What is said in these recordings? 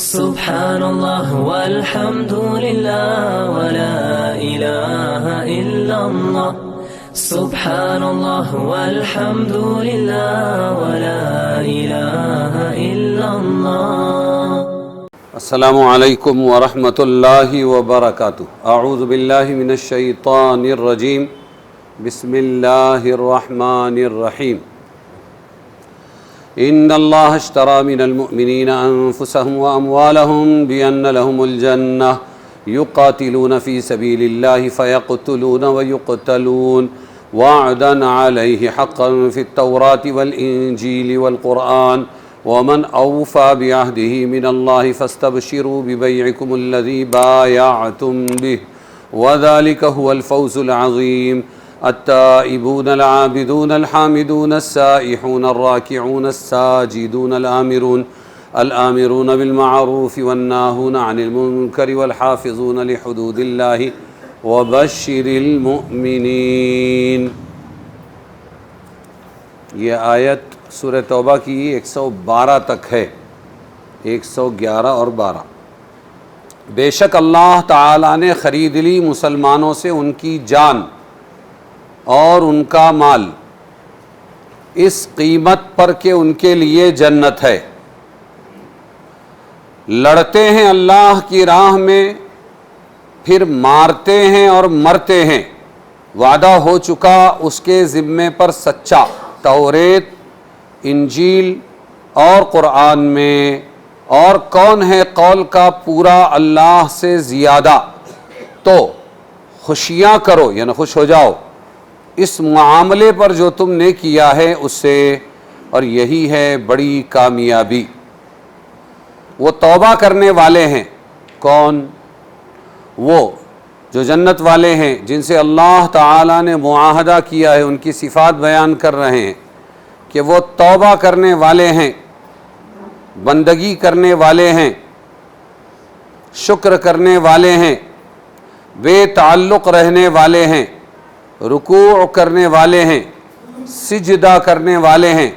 سبحان اللہ والحمد للہ ولا الہ الا اللہ سبحان اللہ والحمد للہ ولا الہ الا اللہ۔ السلام علیکم ورحمۃ اللہ وبرکاتہ۔ اعوذ باللہ من الشیطان الرجیم، بسم اللہ الرحمن الرحیم۔ ان اللہ اشتری من المؤمنین انفسهم واموالهم بان لهم الجنہ یقاتلون فی سبیل اللہ فیقتلون ویقتلون وعدا علیہ حقا فی التوراة والانجیل والقرآن ومن اوفى بعهده من اللہ فاستبشروا ببیعکم الذی بایعتم به وذلک هو الفوز العظیم۔ التائبون العابدون الحامدون السائحون الراكعون الساجدون الآمرون بالمعروف والناهون عن المنكر والحافظون لحدود الله وبشر المؤمنین۔ یہ آیت سورہ توبہ کی 112 تک ہے، 111 اور 12۔ بے شک اللہ تعالیٰ نے خرید لی مسلمانوں سے ان کی جان اور ان کا مال اس قیمت پر کہ ان کے لیے جنت ہے، لڑتے ہیں اللہ کی راہ میں پھر مارتے ہیں اور مرتے ہیں، وعدہ ہو چکا اس کے ذمے پر سچا توریت، انجیل اور قرآن میں، اور کون ہے قول کا پورا اللہ سے زیادہ، تو خوشیاں کرو یعنی خوش ہو جاؤ اس معاملے پر جو تم نے کیا ہے اس سے، اور یہی ہے بڑی کامیابی۔ وہ توبہ کرنے والے ہیں، کون؟ وہ جو جنت والے ہیں جن سے اللہ تعالیٰ نے معاہدہ کیا ہے، ان کی صفات بیان کر رہے ہیں کہ وہ توبہ کرنے والے ہیں، بندگی کرنے والے ہیں، شکر کرنے والے ہیں، بے تعلق رہنے والے ہیں، رکوع کرنے والے ہیں، سجدہ کرنے والے ہیں،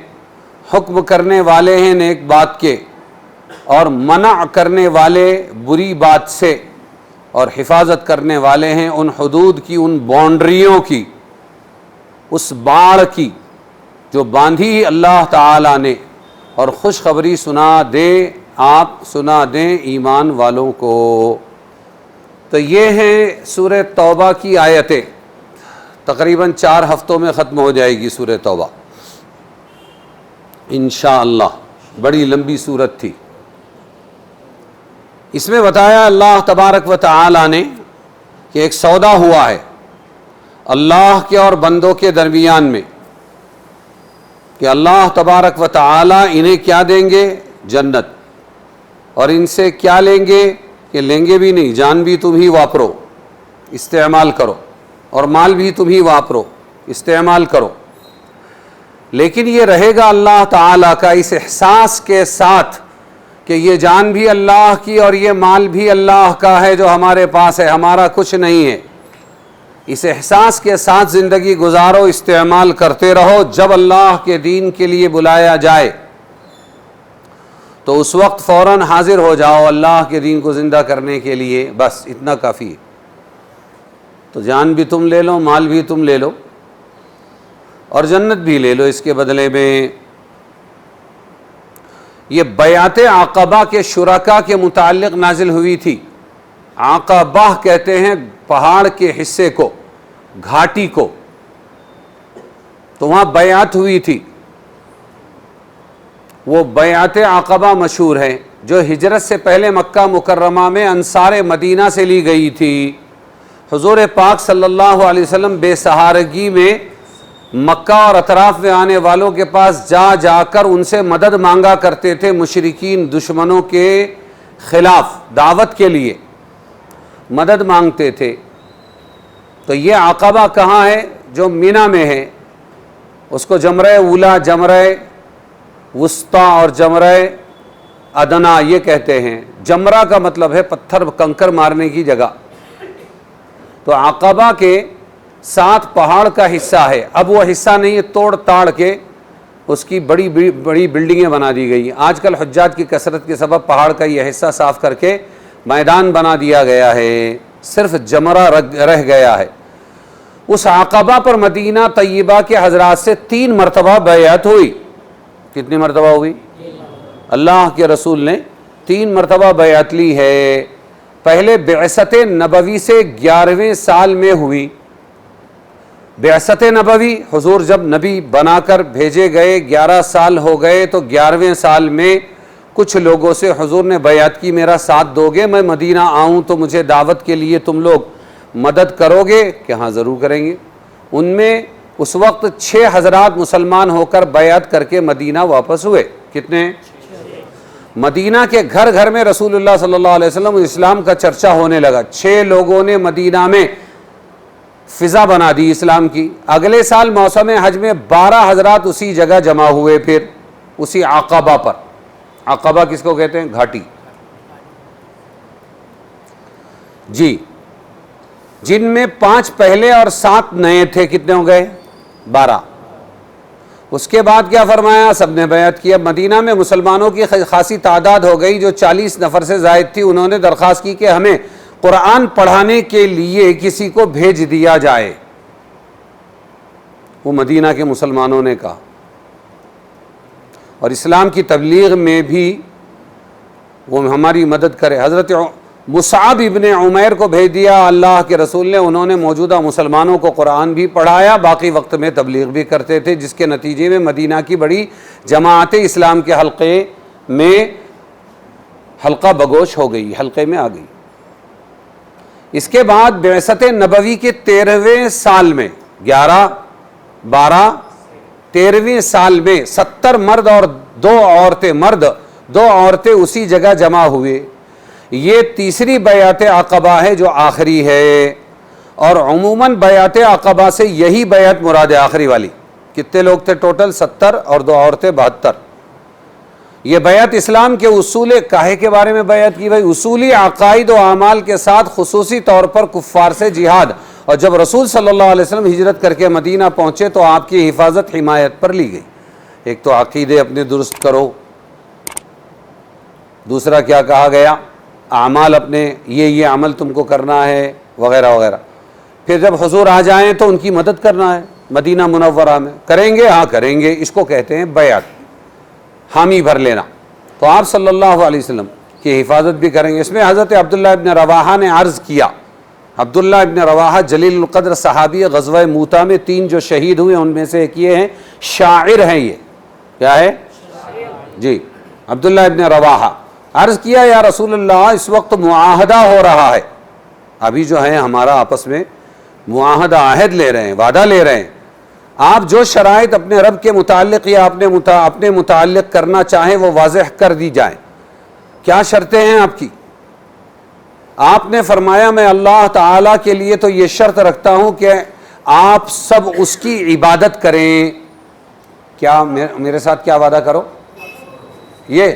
حکم کرنے والے ہیں نیک بات کے اور منع کرنے والے بری بات سے، اور حفاظت کرنے والے ہیں ان حدود کی، ان باؤنڈریوں کی، اس باڑ کی جو باندھی اللہ تعالیٰ نے، اور خوشخبری سنا دیں ایمان والوں کو۔ تو یہ ہیں سورہ توبہ کی آیتیں، تقریباً 4 ہفتوں میں ختم ہو جائے گی سورہ توبہ انشاءاللہ۔ بڑی لمبی سورت تھی۔ اس میں بتایا اللہ تبارک و تعالی نے کہ ایک سودا ہوا ہے اللہ کے اور بندوں کے درمیان میں، کہ اللہ تبارک و تعالی انہیں کیا دیں گے؟ جنت، اور ان سے کیا لیں گے؟ کہ لیں گے بھی نہیں، جان بھی تم ہی واپرو، استعمال کرو، اور مال بھی تم ہی واپرو، استعمال کرو، لیکن یہ رہے گا اللہ تعالیٰ کا اس احساس کے ساتھ کہ یہ جان بھی اللہ کی اور یہ مال بھی اللہ کا ہے جو ہمارے پاس ہے، ہمارا کچھ نہیں ہے۔ اس احساس کے ساتھ زندگی گزارو، استعمال کرتے رہو، جب اللہ کے دین کے لیے بلایا جائے تو اس وقت فوراً حاضر ہو جاؤ اللہ کے دین کو زندہ کرنے کے لیے، بس اتنا کافی ہے۔ تو جان بھی تم لے لو، مال بھی تم لے لو، اور جنت بھی لے لو اس کے بدلے میں۔ یہ بیعت عقبہ کے شرکاء کے متعلق نازل ہوئی تھی۔ عقبہ کہتے ہیں پہاڑ کے حصے کو، گھاٹی کو، تو وہاں بیعت ہوئی تھی۔ وہ بیعت عقبہ مشہور ہے جو ہجرت سے پہلے مکہ مکرمہ میں انصار مدینہ سے لی گئی تھی۔ حضور پاک صلی اللہ علیہ وسلم بے سہارگی میں مکہ اور اطراف میں آنے والوں کے پاس جا کر ان سے مدد مانگا کرتے تھے، مشرکین دشمنوں کے خلاف دعوت کے لیے مدد مانگتے تھے۔ تو یہ عقبہ کہاں ہے؟ جو مینا میں ہے، اس کو جمرہ اولا، جمرہ وسطیٰ اور جمرہ ادنا یہ کہتے ہیں۔ جمرہ کا مطلب ہے پتھر کنکر مارنے کی جگہ۔ تو عقبہ کے 7 پہاڑ کا حصہ ہے، اب وہ حصہ نہیں ہے، توڑ تاڑ کے اس کی بڑی بڑی بلڈنگیں بنا دی گئی. آج کل حجاج کی کثرت کے سبب پہاڑ کا یہ حصہ صاف کر کے میدان بنا دیا گیا ہے, صرف جمرہ رہ گیا ہے. اس عقبہ پر مدینہ طیبہ کے حضرات سے 3 مرتبہ بیعت ہوئی. کتنی مرتبہ ہوئی؟ اللہ کے رسول نے 3 مرتبہ بیعت لی ہے. پہلے بعثت نبوی سے 11ویں سال میں ہوئی. بعثت نبوی, حضور جب نبی بنا کر بھیجے گئے 11 سال ہو گئے, تو 11ویں سال میں کچھ لوگوں سے حضور نے بیعت کی, میرا ساتھ دو گے, میں مدینہ آؤں تو مجھے دعوت کے لیے تم لوگ مدد کرو گے؟ کہ ہاں ضرور کریں گے. ان میں اس وقت 6 حضرات مسلمان ہو کر بیعت کر کے مدینہ واپس ہوئے. کتنے؟ مدینہ کے گھر گھر میں رسول اللہ صلی اللہ علیہ وسلم اسلام کا چرچہ ہونے لگا. 6 لوگوں نے مدینہ میں فضا بنا دی اسلام کی. اگلے سال موسم حج میں 12 حضرات اسی جگہ جمع ہوئے, پھر اسی عقبہ پر. عقبہ کس کو کہتے ہیں؟ گھاٹی. جی, جن میں 5 پہلے اور 7 نئے تھے. کتنے ہو گئے؟ 12. اس کے بعد کیا فرمایا؟ سب نے بیعت کیا. مدینہ میں مسلمانوں کی خاصی تعداد ہو گئی, جو 40 نفر سے زائد تھی. انہوں نے درخواست کی کہ ہمیں قرآن پڑھانے کے لیے کسی کو بھیج دیا جائے. وہ مدینہ کے مسلمانوں نے کہا, اور اسلام کی تبلیغ میں بھی وہ ہماری مدد کرے. حضرت مصعب ابن عمیر کو بھیج دیا اللہ کے رسول نے. انہوں نے موجودہ مسلمانوں کو قرآن بھی پڑھایا, باقی وقت میں تبلیغ بھی کرتے تھے, جس کے نتیجے میں مدینہ کی بڑی جماعت اسلام کے حلقے میں حلقہ بگوش ہو گئی, حلقے میں آ گئی. اس کے بعد بعثت نبوی کے 13ویں سال میں 11 12 13ویں سال میں 70 مرد اور 2 عورتیں, مرد 2 عورتیں اسی جگہ جمع ہوئے. یہ تیسری بیعت عقبہ ہے جو آخری ہے, اور عموماً بیعت عقبہ سے یہی بیعت مراد ہے, آخری والی. کتنے لوگ تھے ٹوٹل؟ 70 اور 2 عورتیں 72. یہ بیعت اسلام کے اصول کاہے کے بارے میں بیعت کی بھائی؟ اصولی عقائد و اعمال کے ساتھ خصوصی طور پر کفار سے جہاد. اور جب رسول صلی اللہ علیہ وسلم ہجرت کر کے مدینہ پہنچے تو آپ کی حفاظت حمایت پر لی گئی. ایک تو عقیدے اپنے درست کرو, دوسرا کیا کہا گیا؟ اعمال اپنے, یہ عمل تم کو کرنا ہے وغیرہ وغیرہ. پھر جب حضور آ جائیں تو ان کی مدد کرنا ہے. مدینہ منورہ میں کریں گے؟ ہاں کریں گے. اس کو کہتے ہیں بیعت, حامی بھر لینا. تو آپ صلی اللہ علیہ وسلم کی حفاظت بھی کریں گے. اس میں حضرت عبداللہ ابن رواحہ نے عرض کیا. عبداللہ ابن رواحہ جلیل القدر صحابی, غزوہ موتہ میں 3 جو شہید ہوئے ان میں سے ایک یہ ہیں, شاعر ہیں. یہ کیا ہے؟ جی, عبداللہ ابن رواحہ. عرض کیا یا رسول اللہ, اس وقت معاہدہ ہو رہا ہے, ابھی جو ہے ہمارا آپس میں معاہدہ, عہد لے رہے ہیں, وعدہ لے رہے ہیں. آپ جو شرائط اپنے رب کے متعلق یا اپنے متعلق کرنا چاہیں وہ واضح کر دی جائیں. کیا شرطیں ہیں آپ کی؟ آپ نے فرمایا میں اللہ تعالیٰ کے لیے تو یہ شرط رکھتا ہوں کہ آپ سب اس کی عبادت کریں. کیا میرے ساتھ کیا وعدہ کرو؟ یہ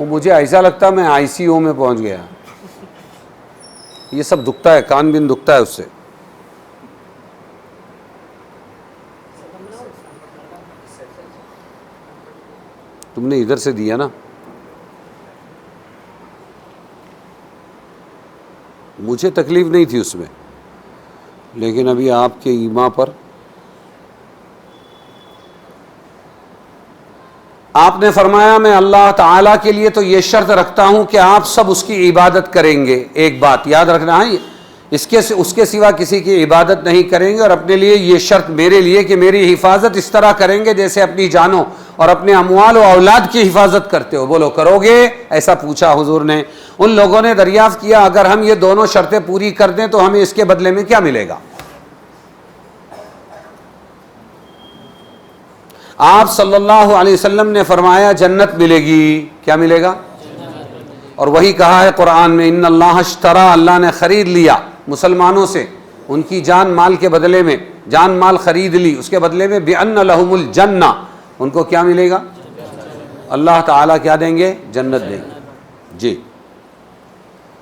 مجھے ایسا لگتا ہے میں ICU میں پہنچ گیا. یہ سب دکھتا ہے, کان بن دکھتا ہے اس سے. تم نے ادھر سے دیا نا, مجھے تکلیف نہیں تھی اس میں, لیکن ابھی آپ کے ایما پر آپ نے فرمایا میں اللہ تعالیٰ کے لیے تو یہ شرط رکھتا ہوں کہ آپ سب اس کی عبادت کریں گے. ایک بات یاد رکھنا ہے, اس کے سوا کسی کی عبادت نہیں کریں گے. اور اپنے لیے یہ شرط میرے لیے کہ میری حفاظت اس طرح کریں گے جیسے اپنی جانوں اور اپنے اموال و اولاد کی حفاظت کرتے ہو. بولو کرو گے؟ ایسا پوچھا حضور نے. ان لوگوں نے دریافت کیا اگر ہم یہ دونوں شرطیں پوری کر دیں تو ہمیں اس کے بدلے میں کیا ملے گا؟ آپ صلی اللہ علیہ وسلم نے فرمایا جنت ملے گی. کیا ملے گا؟ اور وہی کہا ہے قرآن میں ان اللہ اشترا, اللہ نے خرید لیا مسلمانوں سے, ان کی جان مال کے بدلے میں, جان مال خرید لی, اس کے بدلے میں بِأَنَّ لَهُمُ الْجَنَّةَ, ان کو کیا ملے گا؟ اللہ تعالیٰ کیا دیں گے؟ جنت دیں گے. جی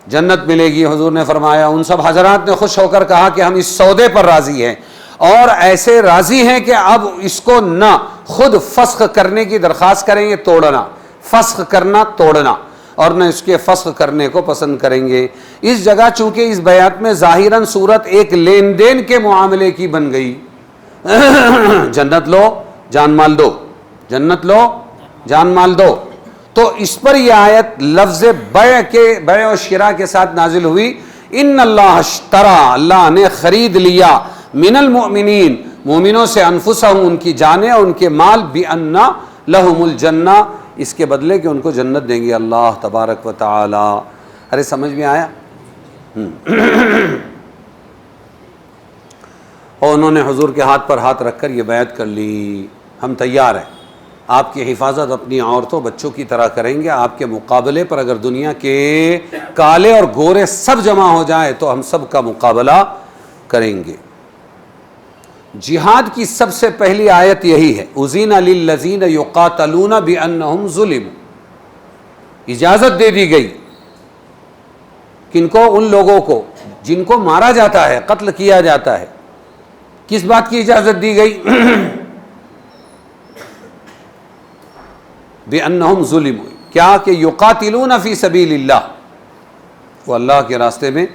جنت ملے گی. حضور نے فرمایا, ان سب حضرات نے خوش ہو کر کہا کہ ہم اس سودے پر راضی ہیں. اور ایسے راضی ہیں کہ اب اس کو نہ خود فسخ کرنے کی درخواست کریں گے، توڑنا، فسخ کرنا توڑنا، اور نہ اس کے فسخ کرنے کو پسند کریں گے۔ اس جگہ چونکہ اس بیعت میں ظاہراً صورت ایک لین دین کے معاملے کی بن گئی، جنت لو جان مال دو، جنت لو جان مال دو، تو اس پر یہ آیت لفظ بیع و شراء کے ساتھ نازل ہوئی۔ ان اللہ اشترا، اللہ نے خرید لیا، من المؤمنین، مومنوں سے، انفسہم، ان کی جانیں اور ان کے مال، بِأَنَّ لَهُمُ الْجَنَّةِ، اس کے بدلے کہ ان کو جنت دیں گے اللہ تبارک و تعالی۔ ارے سمجھ میں آیا؟ اور انہوں نے حضور کے ہاتھ پر ہاتھ رکھ کر یہ بیعت کر لی، ہم تیار ہیں، آپ کی حفاظت اپنی عورتوں بچوں کی طرح کریں گے، آپ کے مقابلے پر اگر دنیا کے کالے اور گورے سب جمع ہو جائیں تو ہم سب کا مقابلہ کریں گے۔ جہاد کی سب سے پہلی آیت یہی ہے، اذین للذین یقاتلون بانہم ظلموا، اجازت دے دی گئی کن کو؟ ان لوگوں کو جن کو مارا جاتا ہے، قتل کیا جاتا ہے۔ کس بات کی اجازت دی گئی؟ بِأَنَّهُمْ ظُلِمُوا، کیا کہ یقاتلون فی سبیل اللہ، وہ اللہ کے راستے میں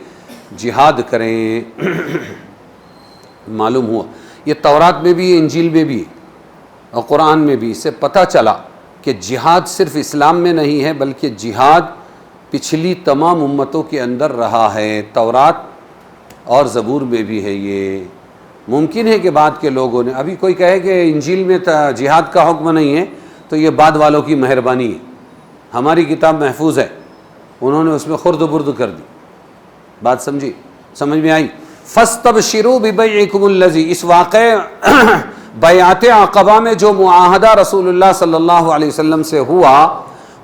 جہاد کریں۔ معلوم ہوا یہ تورات میں بھی، انجیل میں بھی اور قرآن میں بھی، اس سے پتہ چلا کہ جہاد صرف اسلام میں نہیں ہے بلکہ جہاد پچھلی تمام امتوں کے اندر رہا ہے، تورات اور زبور میں بھی ہے۔ یہ ممکن ہے کہ بعد کے لوگوں نے، ابھی کوئی کہے کہ انجیل میں جہاد کا حکم نہیں ہے تو یہ بعد والوں کی مہربانی ہے، ہماری کتاب محفوظ ہے، انہوں نے اس میں خرد و برد کر دی۔ بات سمجھی؟ سمجھ میں آئی؟ فَاسْتَبْشِرُوا بِبَيْعِكُمُ الَّذِي، اس واقع بیعت عقبہ میں جو معاہدہ رسول اللہ صلی اللہ علیہ وسلم سے ہوا،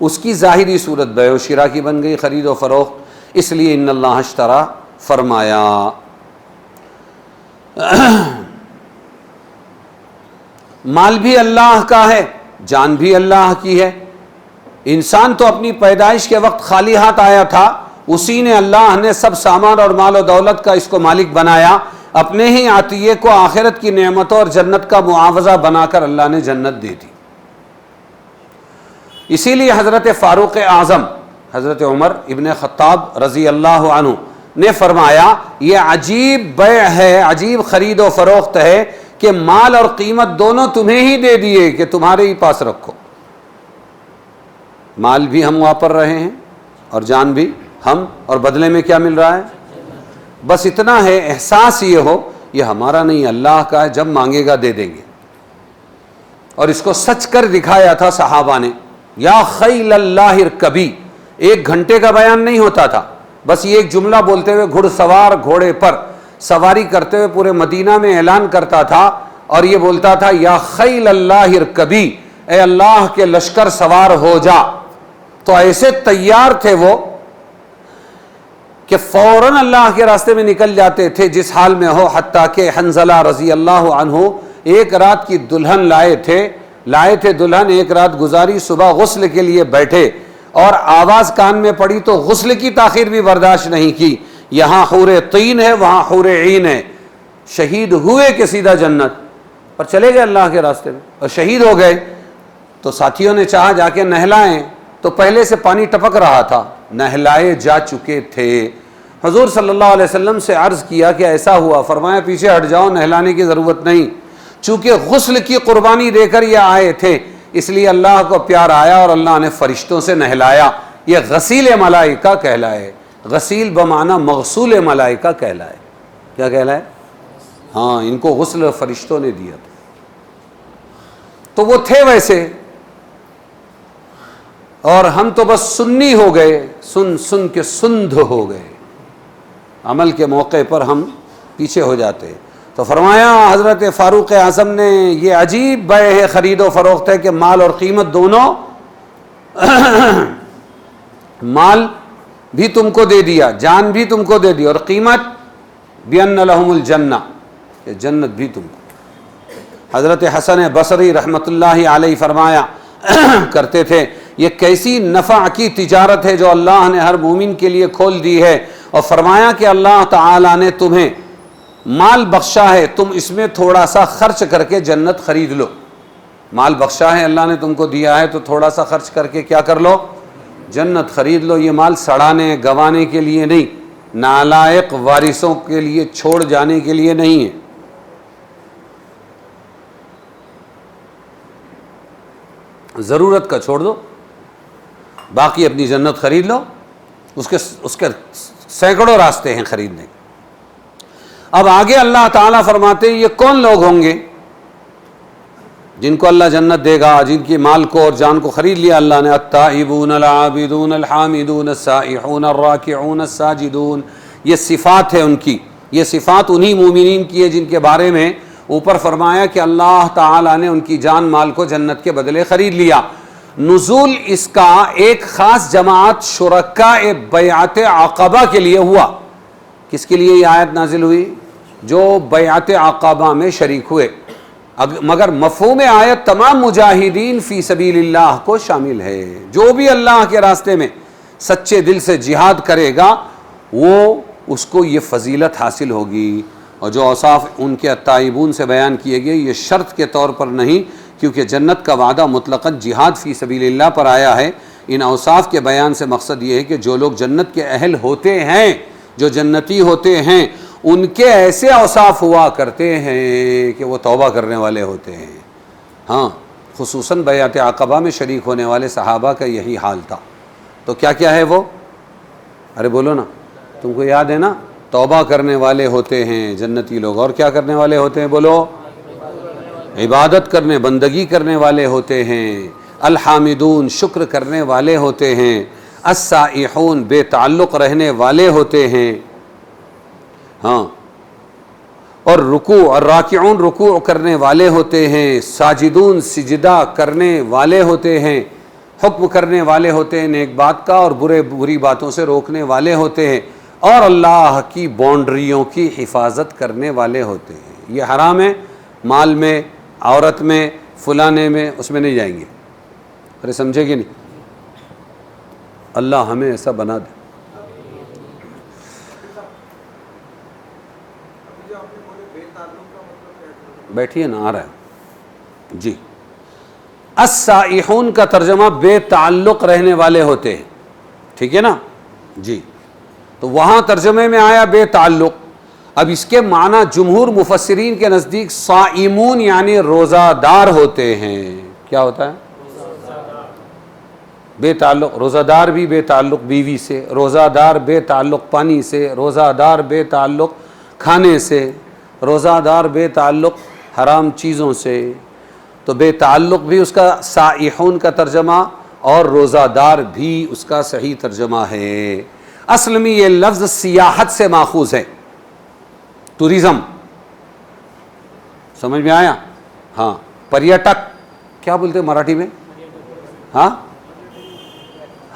اس کی ظاہری صورت بیع و شراء کی بن گئی، خرید و فروخت، اس لیے ان اللہ اشترا فرمایا۔ مال بھی اللہ کا ہے، جان بھی اللہ کی ہے۔ انسان تو اپنی پیدائش کے وقت خالی ہاتھ آیا تھا، اسی نے، اللہ نے سب سامان اور مال و دولت کا اس کو مالک بنایا، اپنے ہی عطیے کو آخرت کی نعمتوں اور جنت کا معاوضہ بنا کر اللہ نے جنت دے دی۔ اسی لیے حضرت فاروق اعظم حضرت عمر ابن خطاب رضی اللہ عنہ نے فرمایا، یہ عجیب بیع ہے، عجیب خرید و فروخت ہے کہ مال اور قیمت دونوں تمہیں ہی دے دیے کہ تمہارے ہی پاس رکھو۔ مال بھی ہم واپر رہے ہیں اور جان بھی ہم، اور بدلے میں کیا مل رہا ہے؟ بس اتنا ہے، احساس یہ ہو یہ ہمارا نہیں اللہ کا ہے، جب مانگے گا دے دیں گے۔ اور اس کو سچ کر دکھایا تھا صحابہ نے۔ یا خیل اللہ ارکبی، ایک گھنٹے کا بیان نہیں ہوتا تھا، بس یہ ایک جملہ بولتے ہوئے گھڑ سوار گھوڑے پر سواری کرتے ہوئے پورے مدینہ میں اعلان کرتا تھا، اور یہ بولتا تھا یا خیل اللہ ارکبی، اے اللہ کے لشکر سوار ہو جا۔ تو ایسے تیار تھے وہ کہ فوراً اللہ کے راستے میں نکل جاتے تھے جس حال میں ہو، حتیٰ کہ حنظلہ رضی اللہ عنہ ایک رات کی دلہن لائے تھے دلہن، ایک رات گزاری، صبح غسل کے لیے بیٹھے اور آواز کان میں پڑی تو غسل کی تاخیر بھی برداشت نہیں کی، یہاں حور طین ہے وہاں حور عین ہے، شہید ہوئے کہ سیدھا جنت، اور چلے گئے اللہ کے راستے میں اور شہید ہو گئے۔ تو ساتھیوں نے چاہا جا کے نہلائیں، تو پہلے سے پانی ٹپک رہا تھا، نہلائے جا چکے تھے۔ حضور صلی اللہ علیہ وسلم سے عرض کیا کہ ایسا ہوا، فرمایا پیچھے ہٹ جاؤ، نہلانے کی ضرورت نہیں، چونکہ غسل کی قربانی دے کر یہ آئے تھے، اس لیے اللہ کو پیار آیا اور اللہ نے فرشتوں سے نہلایا۔ یہ غسیل ملائکہ کہلائے، غسیل بمعنی مغسول ملائکہ کہلائے۔ کیا کہلائے؟ ہاں، ان کو غسل فرشتوں نے دیا تھا۔ تو وہ تھے ویسے، اور ہم تو بس سنی ہو گئے، سن کے سندھ ہو گئے، عمل کے موقع پر ہم پیچھے ہو جاتے ہیں۔ تو فرمایا حضرت فاروق اعظم نے، یہ عجیب بیع ہے، خرید و فروخت ہے کہ مال اور قیمت دونوں، مال بھی تم کو دے دیا، جان بھی تم کو دے دی، اور قیمت بِأَنَّ لَهُمُ الْجَنَّةِ، کہ جنت بھی تم کو۔ حضرت حسن بصری رحمۃ اللہ علیہ فرمایا کرتے تھے، یہ کیسی نفع کی تجارت ہے جو اللہ نے ہر مومن کے لیے کھول دی ہے، اور فرمایا کہ اللہ تعالیٰ نے تمہیں مال بخشا ہے، تم اس میں تھوڑا سا خرچ کر کے جنت خرید لو. مال بخشا ہے، اللہ نے تم کو دیا ہے، تو تھوڑا سا خرچ کر کے کیا کر لو؟ جنت خرید لو. یہ مال سڑانے گوانے کے لیے نہیں، نالائق وارثوں کے لیے چھوڑ جانے کے لیے نہیں ہے. ضرورت کا چھوڑ دو، باقی اپنی جنت خرید لو. اس کے سینکڑوں راستے ہیں خریدنے. اب آگے اللہ تعالیٰ فرماتے ہیں یہ کون لوگ ہوں گے جن کو اللہ جنت دے گا، جن کی مال کو اور جان کو خرید لیا اللہ نے؟ التائبون العابدون الحامدون السائحون الراکعون الساجدون. یہ صفات ہے ان کی، یہ صفات انہی مومنین کی ہے جن کے بارے میں اوپر فرمایا کہ اللہ تعالیٰ نے ان کی جان مال کو جنت کے بدلے خرید لیا. نزول اس کا ایک خاص جماعت شرکاء بیعت عقبہ کے لیے ہوا. کس کے لیے یہ آیت نازل ہوئی؟ جو بیعت عقبہ میں شریک ہوئے. مگر مفہوم آیت تمام مجاہدین فی سبیل اللہ کو شامل ہے. جو بھی اللہ کے راستے میں سچے دل سے جہاد کرے گا وہ اس کو یہ فضیلت حاصل ہوگی. اور جو اوصاف ان کے التائبون سے بیان کیے گئے یہ شرط کے طور پر نہیں، کیونکہ جنت کا وعدہ مطلقاً جہاد فی سبیل اللہ پر آیا ہے. ان اوصاف کے بیان سے مقصد یہ ہے کہ جو لوگ جنت کے اہل ہوتے ہیں، جو جنتی ہوتے ہیں، ان کے ایسے اوصاف ہوا کرتے ہیں کہ وہ توبہ کرنے والے ہوتے ہیں. ہاں، خصوصاً بیعت عقبہ میں شریک ہونے والے صحابہ کا یہی حال تھا. تو کیا کیا ہے وہ؟ ارے بولو نا، تم کو یاد ہے نا؟ توبہ کرنے والے ہوتے ہیں جنتی لوگ. اور کیا کرنے والے ہوتے ہیں؟ بولو. عبادت کرنے، بندگی کرنے والے ہوتے ہیں. الحامدون، شکر کرنے والے ہوتے ہیں. السائحون، بے تعلق رہنے والے ہوتے ہیں. ہاں، اور رکوع اور راکعون، رکوع کرنے والے ہوتے ہیں. ساجدون، سجدہ کرنے والے ہوتے ہیں. حکم کرنے والے ہوتے ہیں نیک بات کا اور بری باتوں سے روکنے والے ہوتے ہیں. اور اللہ کی باؤنڈریوں کی حفاظت کرنے والے ہوتے ہیں. یہ حرام ہے، مال میں، عورت میں، فلانے میں، اس میں نہیں جائیں گے. ارے سمجھے کہ نہیں؟ اللہ ہمیں ایسا بنا دے. بیٹھیے نا، آ رہا ہے جی. السائحون کا ترجمہ بے تعلق رہنے والے ہوتے ہیں. ٹھیک ہے نا جی؟ تو وہاں ترجمے میں آیا بے تعلق. اب اس کے معنی جمہور مفسرین کے نزدیک صائمون یعنی روزہ دار ہوتے ہیں. کیا ہوتا ہے؟ بے تعلق. روزہ دار بھی بے تعلق بیوی سے، روزہ دار بے تعلق پانی سے، روزہ دار بے تعلق کھانے سے، روزہ دار بے تعلق حرام چیزوں سے. تو بے تعلق بھی اس کا سائحون کا ترجمہ اور روزہ دار بھی اس کا صحیح ترجمہ ہے. اصل میں یہ لفظ سیاحت سے ماخوذ ہے، ٹورزم. سمجھ میں آیا؟ ہاں، پریٹک کیا بولتے ہیں مراٹھی میں؟ ہاں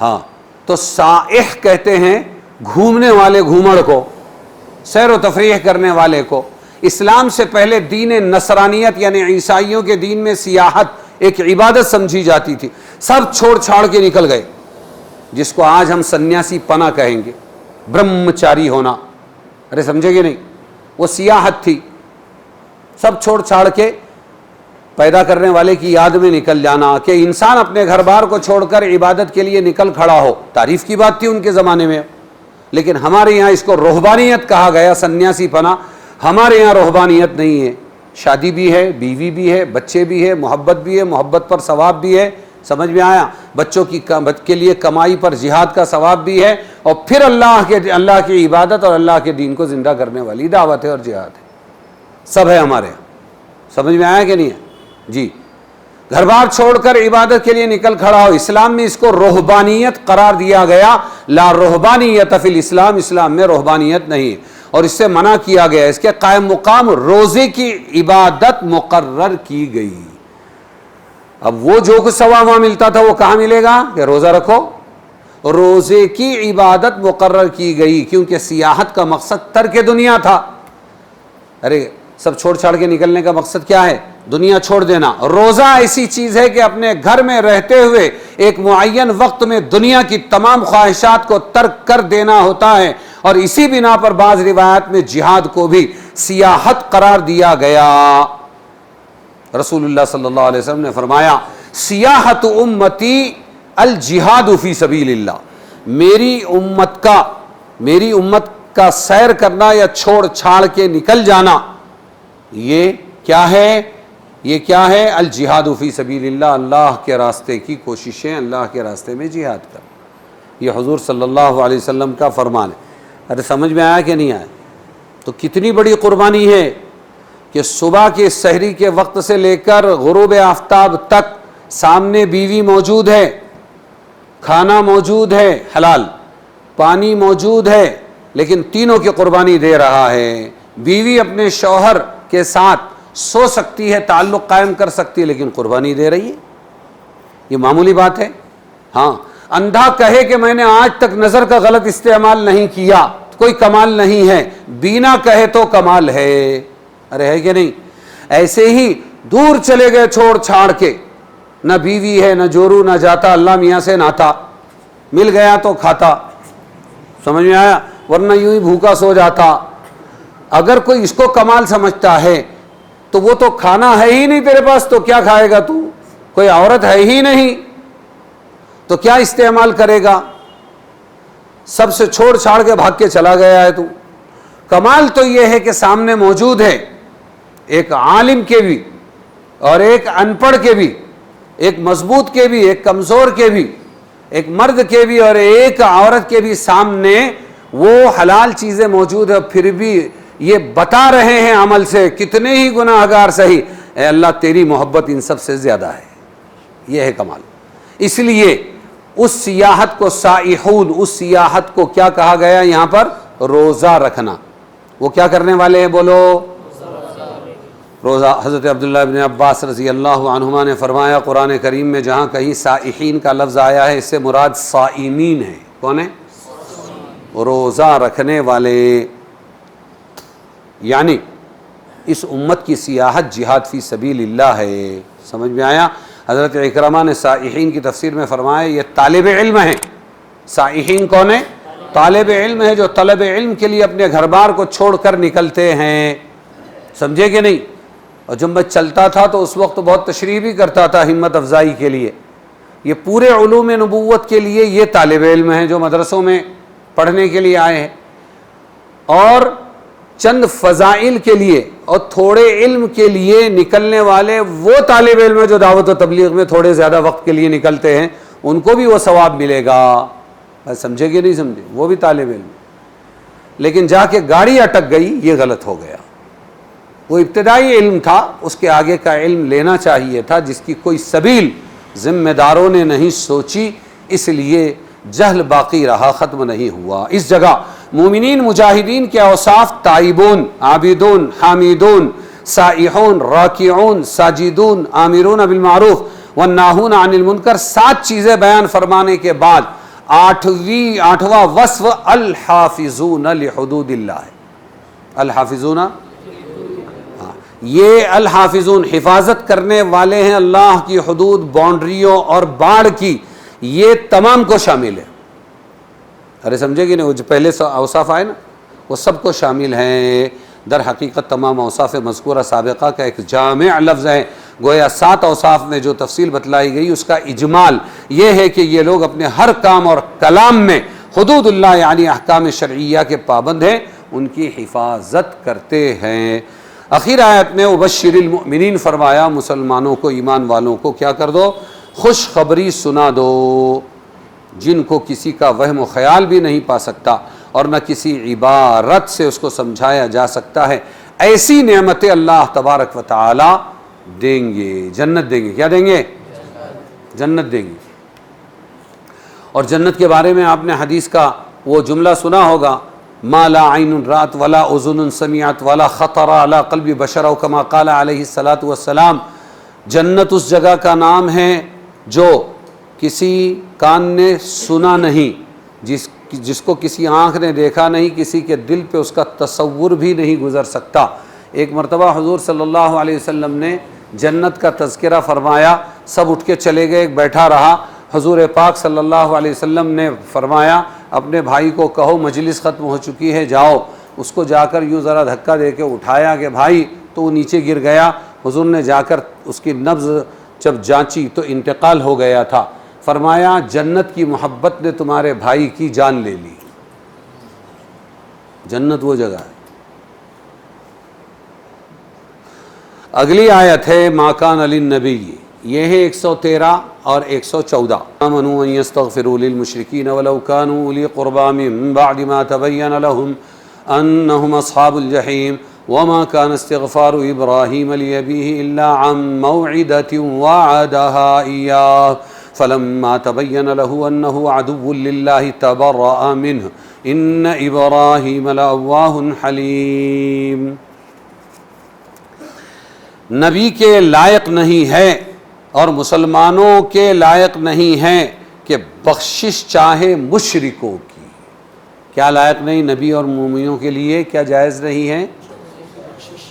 ہاں، تو سائح کہتے ہیں گھومنے والے، گھومڑ کو، سیر و تفریح کرنے والے کو. اسلام سے پہلے دین نصرانیت یعنی عیسائیوں کے دین میں سیاحت ایک عبادت سمجھی جاتی تھی. سب چھوڑ چھاڑ کے نکل گئے، جس کو آج ہم سنیاسی پنا کہیں گے، برہمچاری ہونا. ارے سمجھے گے نہیں؟ وہ سیاحت تھی. سب چھوڑ چھاڑ کے پیدا کرنے والے کی یاد میں نکل جانا، کہ انسان اپنے گھر بار کو چھوڑ کر عبادت کے لیے نکل کھڑا ہو. تعریف کی بات تھی ان کے زمانے میں، لیکن ہمارے یہاں اس کو رہبانیت کہا گیا، سنیاسی پنا. ہمارے یہاں رہبانیت نہیں ہے. شادی بھی ہے، بیوی بھی ہے، بچے بھی ہے، محبت بھی ہے، محبت پر ثواب بھی ہے. سمجھ میں آیا؟ بچوں کے لیے کمائی پر جہاد کا ثواب بھی ہے، اور پھر اللہ کی عبادت اور اللہ کے دین کو زندہ کرنے والی دعوت ہے اور جہاد ہے. سب ہے ہمارے یہاں. سمجھ میں آیا کہ نہیں ہے جی؟ گھر بار چھوڑ کر عبادت کے لیے نکل کھڑا ہو. اسلام میں اس کو رہبانیت قرار دیا گیا. لا رہبانیت فی الاسلام، اسلام میں رہبانیت نہیں، اور اس سے منع کیا گیا. اس کے قائم مقام روزے کی عبادت مقرر کی گئی. اب وہ جو کچھ ثواب وہاں ملتا تھا وہ کہاں ملے گا؟ کہ روزہ رکھو. روزے کی عبادت مقرر کی گئی، کیونکہ سیاحت کا مقصد ترک دنیا تھا. ارے سب چھوڑ چھاڑ کے نکلنے کا مقصد کیا ہے؟ دنیا چھوڑ دینا. روزہ ایسی چیز ہے کہ اپنے گھر میں رہتے ہوئے ایک معین وقت میں دنیا کی تمام خواہشات کو ترک کر دینا ہوتا ہے. اور اسی بنا پر بعض روایات میں جہاد کو بھی سیاحت قرار دیا گیا۔ رسول اللہ صلی اللہ علیہ وسلم نے فرمایا سیاحت امتی الجہاد فی سبیل اللہ، میری امت کا سیر کرنا یا چھوڑ چھاڑ کے نکل جانا، یہ کیا ہے الجہاد فی سبیل اللہ، اللہ کے راستے کی کوششیں، اللہ کے راستے میں جہاد کر۔ یہ حضور صلی اللہ علیہ وسلم کا فرمان ہے۔ ارے سمجھ میں آیا کہ نہیں آیا؟ تو کتنی بڑی قربانی ہے کہ صبح کے سحری کے وقت سے لے کر غروب آفتاب تک سامنے بیوی موجود ہے، کھانا موجود ہے حلال، پانی موجود ہے، لیکن تینوں کی قربانی دے رہا ہے۔ بیوی اپنے شوہر کے ساتھ سو سکتی ہے، تعلق قائم کر سکتی ہے، لیکن قربانی دے رہی ہے۔ یہ معمولی بات ہے؟ ہاں، اندھا کہے کہ میں نے آج تک نظر کا غلط استعمال نہیں کیا، کوئی کمال نہیں ہے، بینا کہے تو کمال ہے۔ ارے ہے کہ نہیں؟ ایسے ہی دور چلے گئے چھوڑ چھاڑ کے، نہ بیوی ہے، نہ جورو، نہ جاتا، اللہ میاں سے ناتا، مل گیا تو کھاتا، سمجھ میں آیا؟ ورنہ یوں ہی بھوکا سو جاتا۔ اگر کوئی اس کو کمال سمجھتا ہے تو وہ تو کھانا ہے ہی نہیں تیرے پاس، تو کیا کھائے گا تو؟ کوئی عورت ہے ہی نہیں تو کیا استعمال کرے گا؟ سب سے چھوڑ چھاڑ کے بھاگ کے چلا گیا ہے تو۔ کمال تو یہ ہے کہ سامنے موجود ہے، ایک عالم کے بھی اور ایک ان پڑھ کے بھی، ایک مضبوط کے بھی، ایک کمزور کے بھی، ایک مرد کے بھی اور ایک عورت کے بھی سامنے وہ حلال چیزیں موجود ہیں، پھر بھی یہ بتا رہے ہیں عمل سے، کتنے ہی گناہگار سہی، اے اللہ تیری محبت ان سب سے زیادہ ہے۔ یہ ہے کمال۔ اس لیے اس سیاحت کو سائحون، اس سیاحت کو کیا کہا گیا یہاں پر؟ روزہ رکھنا۔ وہ کیا کرنے والے ہیں بولو؟ روزہ۔ حضرت عبداللہ بن عباس رضی اللہ عنہما نے فرمایا قرآن کریم میں جہاں کہیں سائحین کا لفظ آیا ہے، اس سے مراد صائمین ہے۔ کون ہے؟ روزہ رکھنے والے۔ یعنی اس امت کی سیاحت جہاد فی سبیل اللہ ہے۔ سمجھ میں آیا؟ حضرت اکرمہ نے سائحین کی تفسیر میں فرمایا یہ طالب علم ہیں۔ سائحین کون ہے؟ طالب علم ہے، جو طلب علم کے لیے اپنے گھر بار کو چھوڑ کر نکلتے ہیں۔ سمجھے کہ نہیں؟ اور جب میں چلتا تھا تو اس وقت بہت تشریح بھی کرتا تھا ہمت افزائی کے لیے۔ یہ پورے علوم نبوت کے لیے یہ طالب علم ہیں جو مدرسوں میں پڑھنے کے لیے آئے ہیں، اور چند فضائل کے لیے اور تھوڑے علم کے لیے نکلنے والے وہ طالب علم ہیں جو دعوت و تبلیغ میں تھوڑے زیادہ وقت کے لیے نکلتے ہیں، ان کو بھی وہ ثواب ملے گا۔ سمجھے کہ نہیں سمجھے؟ وہ بھی طالب علم، لیکن جا کے گاڑی اٹک گئی، یہ غلط ہو گیا۔ وہ ابتدائی علم تھا، اس کے آگے کا علم لینا چاہیے تھا، جس کی کوئی سبیل ذمہ داروں نے نہیں سوچی، اس لیے جہل باقی رہا، ختم نہیں ہوا۔ اس جگہ مومنین مجاہدین کے اوصاف تائبون، عابدون، حامدون، سائحون، راکعون، ساجدون، آمرون بالمعروف والناہون عن المنکر، 7 چیزیں بیان فرمانے کے بعد آٹھواں وصف الحافظون لحدود اللہ ہے۔ الحافظون، یہ الحافظون حفاظت کرنے والے ہیں اللہ کی حدود، باؤنڈریوں اور باڑ کی، یہ تمام کو شامل ہے۔ ارے سمجھے کہ نہیں؟ وہ جو پہلے اوصاف آئے نا وہ سب کو شامل ہیں۔ در حقیقت تمام اوصاف مذکورہ سابقہ کا ایک جامع لفظ ہے، گویا 7 اوصاف میں جو تفصیل بتلائی گئی اس کا اجمال یہ ہے کہ یہ لوگ اپنے ہر کام اور کلام میں حدود اللہ یعنی احکام شرعیہ کے پابند ہیں، ان کی حفاظت کرتے ہیں۔ اخیر آیت میں وبشر المؤمنین فرمایا مسلمانوں کو، ایمان والوں کو کیا کر دو؟ خوشخبری سنا دو، جن کو کسی کا وہم و خیال بھی نہیں پا سکتا اور نہ کسی عبارت سے اس کو سمجھایا جا سکتا ہے۔ ایسی نعمتیں اللہ تبارک و تعالی دیں گے، جنت دیں گے۔ کیا دیں گے؟ جنت دیں گے۔ اور جنت کے بارے میں آپ نے حدیث کا وہ جملہ سنا ہوگا، ما لا عین رات ولا اذن سمعت ولا خطر علی قلب بشر، او کما قال علیہ الصلاۃ والسلام۔ جنت اس جگہ کا نام ہے جو کسی کان نے سنا نہیں، جس کو کسی آنکھ نے دیکھا نہیں، کسی کے دل پہ اس کا تصور بھی نہیں گزر سکتا۔ ایک مرتبہ حضور صلی اللہ علیہ وسلم نے جنت کا تذکرہ فرمایا، سب اٹھ کے چلے گئے، ایک بیٹھا رہا۔ حضور پاک صلی اللہ علیہ وسلم نے فرمایا اپنے بھائی کو کہو مجلس ختم ہو چکی ہے، جاؤ اس کو جا کر یوں ذرا دھکا دے کے اٹھایا کہ بھائی، تو وہ نیچے گر گیا. حضور نے جا کر اس کی نبض جب جانچی تو انتقال ہو گیا تھا. فرمایا جنت کی محبت نے تمہارے بھائی کی جان لے لی. جنت وہ جگہ ہے. اگلی آیت ہے ما کان للنبی، یہ ہے 113 اور 114. آمنوا ان یستغفروا للمشرکین ولو کانوا اولی قربی من بعد ما تبین لهم انهم اصحاب الجحیم وما كان استغفار ابراہیم لابیہ الا عن موعدۃ وعدها ایاہ فلما تبین له انه عدو للہ تبرأ منہ ان ابراہیم لأواہ حلیم. نبی کے لائق نہیں ہے اور مسلمانوں کے لائق نہیں ہے کہ بخشش چاہے مشرکوں کی. کیا لائق نہیں نبی اور مومنوں کے لیے؟ کیا جائز نہیں ہے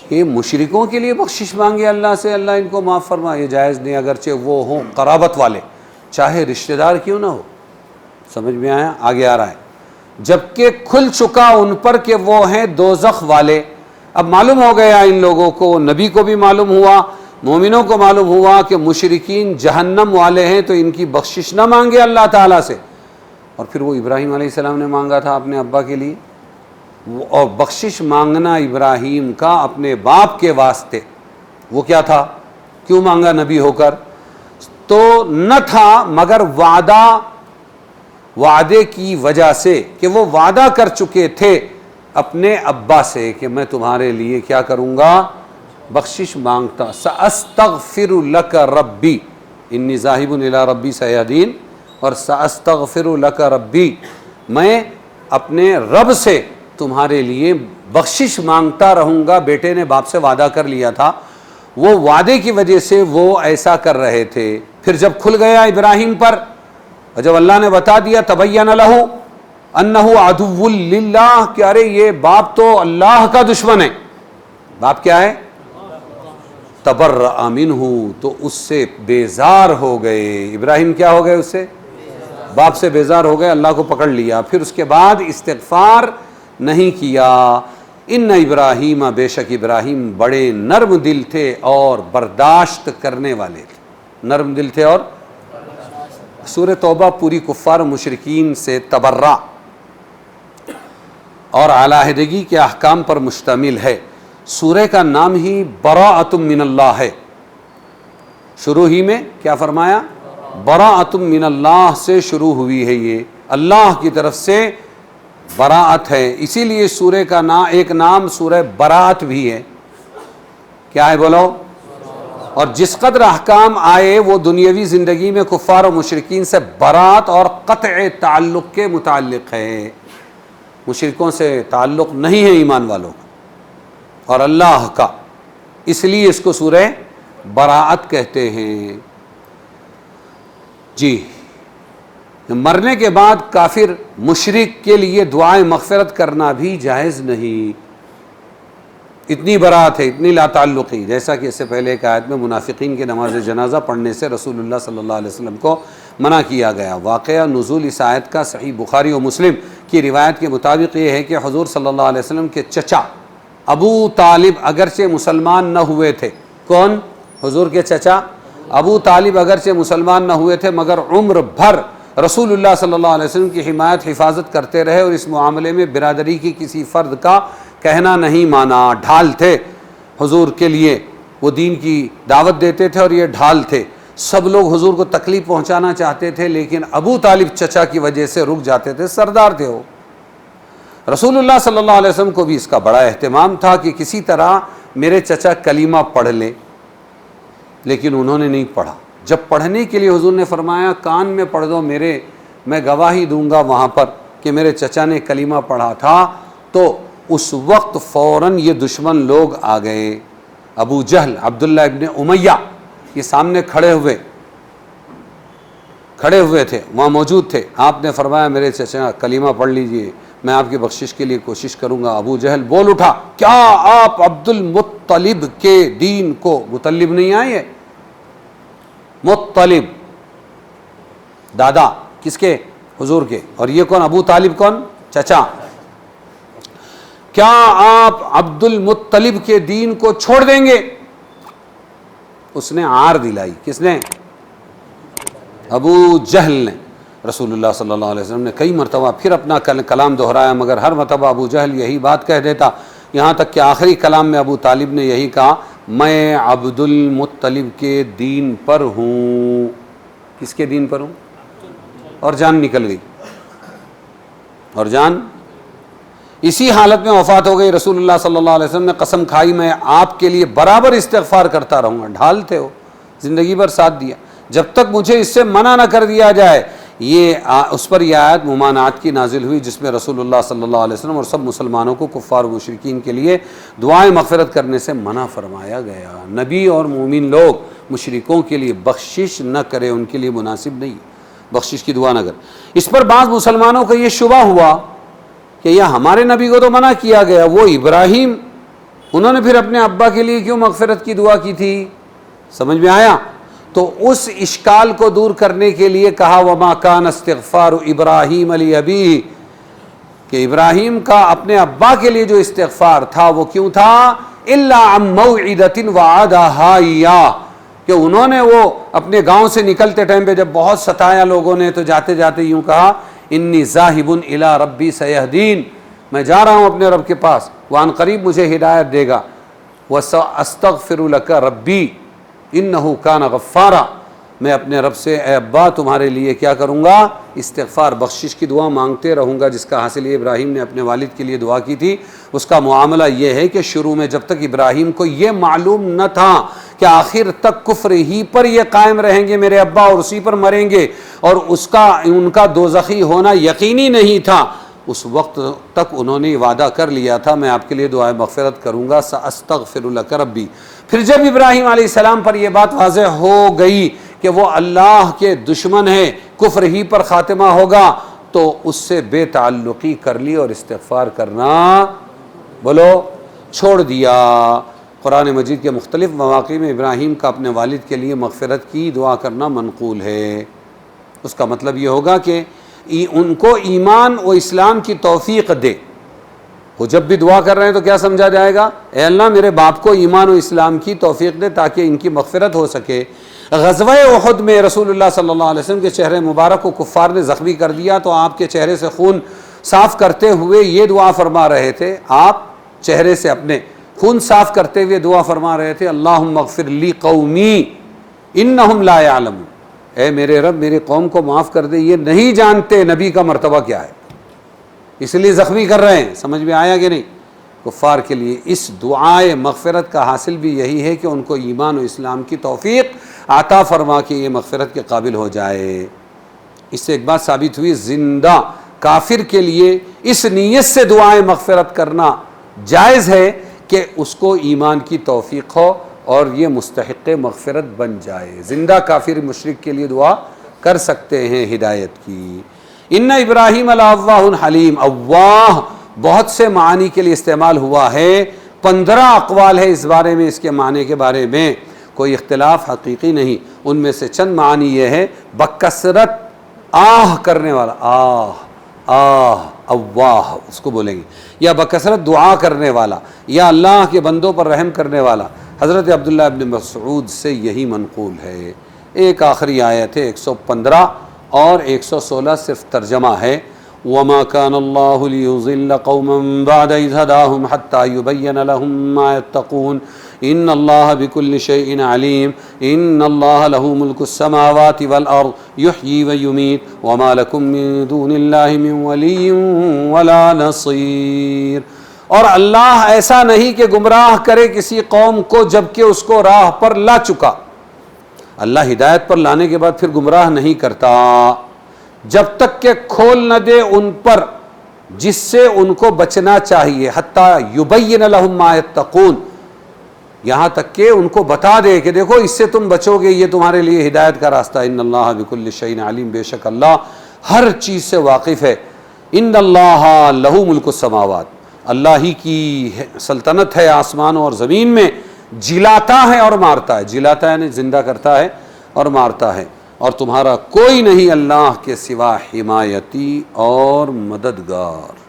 کہ مشرکوں کے لیے بخشش مانگے اللہ سے، اللہ ان کو معاف فرما؟ یہ جائز نہیں، اگرچہ وہ ہوں قرابت والے، چاہے رشتہ دار کیوں نہ ہو. سمجھ میں آیا؟ آگے آ رہا ہے. جبکہ کھل چکا ان پر کہ وہ ہیں دوزخ والے. اب معلوم ہو گیا ان لوگوں کو، نبی کو بھی معلوم ہوا، مومنوں کو معلوم ہوا کہ مشرکین جہنم والے ہیں، تو ان کی بخشش نہ مانگے اللہ تعالیٰ سے. اور پھر وہ ابراہیم علیہ السلام نے مانگا تھا اپنے ابا کے لیے، اور بخشش مانگنا ابراہیم کا اپنے باپ کے واسطے وہ کیا تھا؟ کیوں مانگا نبی ہو کر؟ تو نہ تھا مگر وعدے کی وجہ سے کہ وہ وعدہ کر چکے تھے اپنے ابا سے کہ میں تمہارے لیے کیا کروں گا؟ بخشش مانگتا. سأستغفر لک ربی انی ذاہب الی ربی سیہدین، اور سأستغفر لک ربی، میں اپنے رب سے تمہارے لیے بخشش مانگتا رہوں گا. بیٹے نے باپ سے وعدہ کر لیا تھا، وہ وعدے کی وجہ سے وہ ایسا کر رہے تھے. پھر جب کھل گیا ابراہیم پر، اور جب اللہ نے بتا دیا تبین لہ انہ عدو للہ کہ ارے یہ باپ تو اللہ کا دشمن ہے. باپ کیا ہے؟ تبرأ منہ، تو اس سے بیزار ہو گئے. ابراہیم کیا ہو گئے؟ اس سے، باپ سے بیزار ہو گئے، اللہ کو پکڑ لیا. پھر اس کے بعد استغفار نہیں کیا. ان ابراہیم، بے شک ابراہیم بڑے نرم دل تھے اور برداشت کرنے والے تھے. نرم دل تھے اور سورہ توبہ پوری کفار و مشرکین سے تبرع اور علیحدگی کے احکام پر مشتمل ہے. سورہ کا نام ہی براءۃ من اللہ ہے. شروع ہی میں کیا فرمایا؟ براءۃ من اللہ سے شروع ہوئی ہے. یہ اللہ کی طرف سے براءت ہے، اسی لیے سورہ کا ایک نام سورہ براءت بھی ہے. کیا ہے بولو؟ اور جس قدر احکام آئے وہ دنیاوی زندگی میں کفار و مشرکین سے برات اور قطع تعلق کے متعلق ہے. مشرکوں سے تعلق نہیں ہے ایمان والوں کا اور اللہ کا، اس لیے اس کو سورہ براءت کہتے ہیں. جی، مرنے کے بعد کافر مشرک کے لیے دعائیں مغفرت کرنا بھی جائز نہیں. اتنی برات ہے، اتنی لا تعلقی، جیسا کہ اس سے پہلے ایک آیت میں منافقین کی نماز جنازہ پڑھنے سے رسول اللہ صلی اللہ علیہ وسلم کو منع کیا گیا. واقعہ نزول اس آیت کا صحیح بخاری و مسلم کی روایت کے مطابق یہ ہے کہ حضور صلی اللہ علیہ وسلم کے چچا ابو طالب اگرچہ مسلمان نہ ہوئے تھے. کون؟ حضور کے چچا ابو طالب اگرچہ مسلمان نہ ہوئے تھے مگر عمر بھر رسول اللہ صلی اللہ علیہ وسلم کی حمایت حفاظت کرتے رہے، اور اس معاملے میں برادری کی کسی فرد کا کہنا نہیں مانا. ڈھال تھے حضور کے لیے، وہ دین کی دعوت دیتے تھے اور یہ ڈھال تھے. سب لوگ حضور کو تکلیف پہنچانا چاہتے تھے لیکن ابو طالب چچا کی وجہ سے رک جاتے تھے، سردار تھے وہ. رسول اللہ صلی اللہ علیہ وسلم کو بھی اس کا بڑا اہتمام تھا کہ کسی طرح میرے چچا کلمہ پڑھ لے، لیکن انہوں نے نہیں پڑھا. جب پڑھنے کے لیے حضور نے فرمایا کان میں پڑھ دو میرے، میں گواہی دوں گا وہاں پر کہ میرے چچا نے کلمہ پڑھا تھا، تو اس وقت فوراً یہ دشمن لوگ آ گئے. ابو جہل، عبداللہ ابن امیہ، یہ سامنے کھڑے ہوئے تھے، وہاں موجود تھے. آپ نے فرمایا میرے چچا کلمہ پڑھ لیجئے، میں آپ کی بخشش کے لیے کوشش کروں گا. ابو جہل بول اٹھا، کیا آپ عبد المطلب کے دین کو، مطلب نہیں آئے، مطلب دادا کس کے؟ حضور کے. اور یہ کون؟ ابو طالب کون؟ چچا. کیا آپ عبد المطلب کے دین کو چھوڑ دیں گے؟ اس نے عار دلائی. کس نے؟ ابو جہل نے. رسول اللہ صلی اللہ علیہ وسلم نے کئی مرتبہ پھر اپنا کلام دہرایا، مگر ہر مرتبہ ابو جہل یہی بات کہہ دیتا، یہاں تک کہ آخری کلام میں ابو طالب نے یہی کہا، میں عبد المطلب کے دین پر ہوں. کس کے دین پر ہوں؟ اور جان نکل گئی. اور جان اسی حالت میں وفات ہو گئی. رسول اللہ صلی اللہ علیہ وسلم نے قسم کھائی میں آپ کے لیے برابر استغفار کرتا رہوں گا. ڈھالتے ہو، زندگی بھر ساتھ دیا، جب تک مجھے اس سے منع نہ کر دیا جائے. یہ اس پر یہ آیت ممانعت کی نازل ہوئی جس میں رسول اللہ صلی اللہ علیہ وسلم اور سب مسلمانوں کو کفار و مشرکین کے لیے دعائیں مغفرت کرنے سے منع فرمایا گیا. نبی اور مومن لوگ مشرکوں کے لیے بخشش نہ کرے، ان کے لیے مناسب نہیں، بخشش کی دعا نہ کرے. اس پر بعض مسلمانوں کا یہ شبہ ہوا کہ یہ ہمارے نبی کو تو منع کیا گیا، وہ ابراہیم، انہوں نے پھر اپنے ابا کے لیے کیوں مغفرت کی دعا کی تھی؟ سمجھ میں آیا؟ تو اس اشکال کو دور کرنے کے لیے کہا وما کان استغفار ابراہیم لابیہ، کہ ابراہیم کا اپنے ابا کے لیے جو استغفار تھا وہ کیوں تھا؟ الا عن موعدۃ وعدہا ایاہ، کہ انہوں نے وہ اپنے گاؤں سے نکلتے ٹائم پہ جب بہت ستایا لوگوں نے تو جاتے جاتے یوں کہا انی ذاہب الی ربی سیہدین، میں جا رہا ہوں اپنے رب کے پاس، وان قریب مجھے ہدایت دے گا. وَسَأَسْتَغْفِرُ لَكَ رَبِّي إِنَّهُ كَانَ غَفَّارًا، میں اپنے رب سے اے ابا تمہارے لیے کیا کروں گا؟ استغفار، بخشش کی دعا مانگتے رہوں گا، جس کا حاصل یہ ابراہیم نے اپنے والد کے لیے دعا کی تھی. اس کا معاملہ یہ ہے کہ شروع میں جب تک ابراہیم کو یہ معلوم نہ تھا کہ آخر تک کفر ہی پر یہ قائم رہیں گے میرے ابا اور اسی پر مریں گے، اور ان کا دوزخی ہونا یقینی نہیں تھا، اس وقت تک انہوں نے وعدہ کر لیا تھا میں آپ کے لیے دعائے مغفرت کروں گا، سأستغفر لک ربی. پھر جب ابراہیم علیہ السلام پر یہ بات واضح ہو گئی کہ وہ اللہ کے دشمن ہے، کفر ہی پر خاتمہ ہوگا، تو اس سے بے تعلقی کر لی اور استغفار کرنا بولو چھوڑ دیا. قرآن مجید کے مختلف مواقع میں ابراہیم کا اپنے والد کے لیے مغفرت کی دعا کرنا منقول ہے. اس کا مطلب یہ ہوگا کہ ان کو ایمان و اسلام کی توفیق دے. وہ جب بھی دعا کر رہے ہیں تو کیا سمجھا جائے گا؟ اے اللہ میرے باپ کو ایمان و اسلام کی توفیق دے تاکہ ان کی مغفرت ہو سکے. غزوہ احد میں رسول اللہ صلی اللہ علیہ وسلم کے چہرے مبارک کو کفار نے زخمی کر دیا تو آپ کے چہرے سے خون صاف کرتے ہوئے یہ دعا فرما رہے تھے، آپ چہرے سے اپنے خون صاف کرتے ہوئے دعا فرما رہے تھے، اللہم اغفر لی قومی انہم لا یعلمون، اے میرے رب میری قوم کو معاف کر دے، یہ نہیں جانتے نبی کا مرتبہ کیا ہے، اس لیے زخمی کر رہے ہیں. سمجھ میں آیا کہ نہیں؟ کفار کے لیے اس دعائے مغفرت کا حاصل بھی یہی ہے کہ ان کو ایمان و اسلام کی توفیق عطا فرما کے یہ مغفرت کے قابل ہو جائے. اس سے ایک بات ثابت ہوئی، زندہ کافر کے لیے اس نیت سے دعائیں مغفرت کرنا جائز ہے کہ اس کو ایمان کی توفیق ہو اور یہ مستحق مغفرت بن جائے. زندہ کافر مشرک کے لیے دعا کر سکتے ہیں ہدایت کی. ان ابراہیم لأواہ حلیم، اواہ بہت سے معانی کے لیے استعمال ہوا ہے، 15 اقوال ہے اس بارے میں، اس کے معنی کے بارے میں کوئی اختلاف حقیقی نہیں. ان میں سے چند معانی یہ ہے، بکثرت آہ کرنے والا، اواہ اس کو بولیں گے، یا بکثرت دعا کرنے والا، یا اللہ کے بندوں پر رحم کرنے والا. حضرت عبداللہ ابن مسعود سے یہی منقول ہے. ایک آخری آیت ہے 115 اور 116 صرف ترجمہ ہے، وَمَا كَانَ اللَّهُ لِيُضِلَّ قَوْمًا بَعْدَ إِذْ هَدَاهُمْ حَتَّى يُبَيِّنَ لَهُم مَّا يَتَّقُونَ إِنَّ اللَّهَ بِكُلِّ شَيْءٍ عَلِيمٌ إِنَّ اللَّهَ لَهُ مُلْكُ السَّمَاوَاتِ وَالْأَرْضِ يُحْيِي وَيُمِيتُ وَمَا لَكُم مِّن دُونِ اللَّهِ مِن وَلِيٍّ وَلَا نَصِيرٍ. اور اللہ ایسا نہیں کہ گمراہ کرے کسی قوم کو جبکہ اس کو راہ پر لا چکا. اللہ ہدایت پر لانے کے بعد پھر گمراہ نہیں کرتا جب تک کہ کھول نہ دے ان پر جس سے ان کو بچنا چاہیے، حتیٰ یبین لہم ما یتقون، یہاں تک کہ ان کو بتا دے کہ دیکھو اس سے تم بچو گے، یہ تمہارے لیے ہدایت کا راستہ. ان اللہ بکل شیء علیم، بے شک اللہ ہر چیز سے واقف ہے. ان اللہ لہ ملک السماوات، اللہ ہی کی سلطنت ہے آسمانوں اور زمین میں، جلاتا ہے اور مارتا ہے. جلاتا ہے یعنی زندہ کرتا ہے اور مارتا ہے، اور تمہارا کوئی نہیں اللہ کے سوا حمایتی اور مددگار.